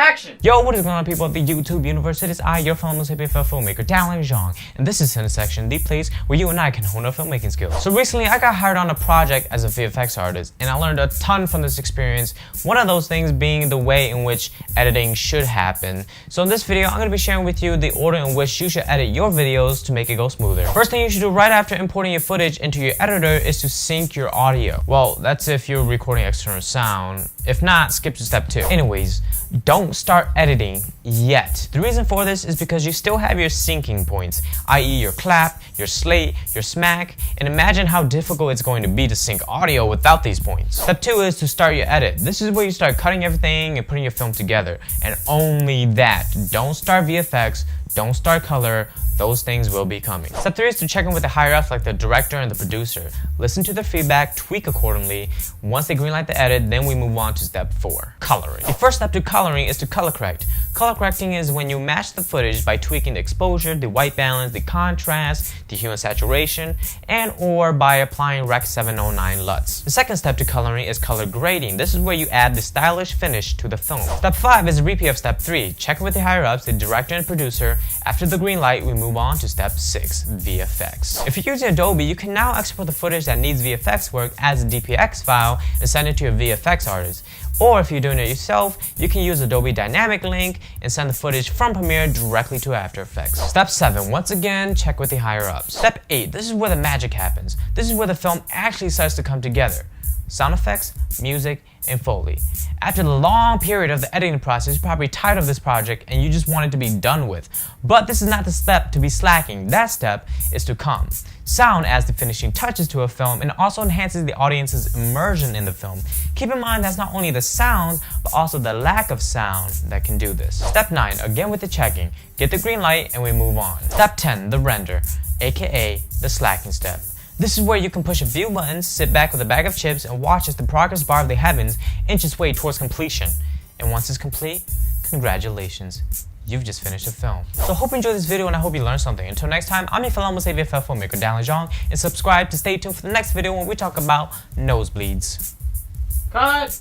Action! Yo, what is going on, people of the YouTube universe? It is I, your fellow most filmmaker, Dallin Zhang, and this is Cinesection, the place where you and I can hone our filmmaking skills. So recently, I got hired on a project as a VFX artist, and I learned a ton from this experience, one of those things being the way in which editing should happen. So in this video, I'm going to be sharing with you the order in which you should edit your videos to make it go smoother. First thing you should do right after importing your footage into your editor is to sync your audio. Well, that's if you're recording external sound. If not, skip to step 2. Anyways, don't start editing yet. The reason for this is because you still have your syncing points, i.e. your clap, your slate, your smack, and imagine how difficult it's going to be to sync audio without these points. Step 2 is to start your edit. This is where you start cutting everything and putting your film together, and only that. Don't start VFX, don't start color. Those things will be coming. Step 3 is to check in with the higher-ups like the director and the producer. Listen to their feedback, tweak accordingly. Once they greenlight the edit, then we move on to step 4, coloring. The first step to coloring is to color correct. Color correcting is when you match the footage by tweaking the exposure, the white balance, the contrast, the hue and saturation, and or by applying Rec 709 LUTs. The second step to coloring is color grading. This is where you add the stylish finish to the film. Step 5 is a repeat of step 3. Check in with the higher-ups, the director and producer. After the green light, we move on to step 6, VFX. If you're using Adobe, you can now export the footage that needs VFX work as a DPX file and send it to your VFX artist. Or if you're doing it yourself, you can use Adobe Dynamic Link and send the footage from Premiere directly to After Effects. Step 7, once again, check with the higher-ups. Step 8, this is where the magic happens. This is where the film actually starts to come together. Sound effects, music, and Foley. After the long period of the editing process, you're probably tired of this project and you just want it to be done with. But this is not the step to be slacking. That step is to come. Sound adds the finishing touches to a film and also enhances the audience's immersion in the film. Keep in mind that's not only the sound, but also the lack of sound that can do this. Step 9, again with the checking. Get the green light and we move on. Step 10, the render, aka the slacking step. This is where you can push a few buttons, sit back with a bag of chips, and watch as the progress bar of the heavens inches its way towards completion. And once it's complete, congratulations, you've just finished a film. So I hope you enjoyed this video and I hope you learned something. Until next time, I'm your fellow VFX filmmaker, Dallin Zhang, and subscribe to stay tuned for the next video when we talk about nosebleeds. Cut!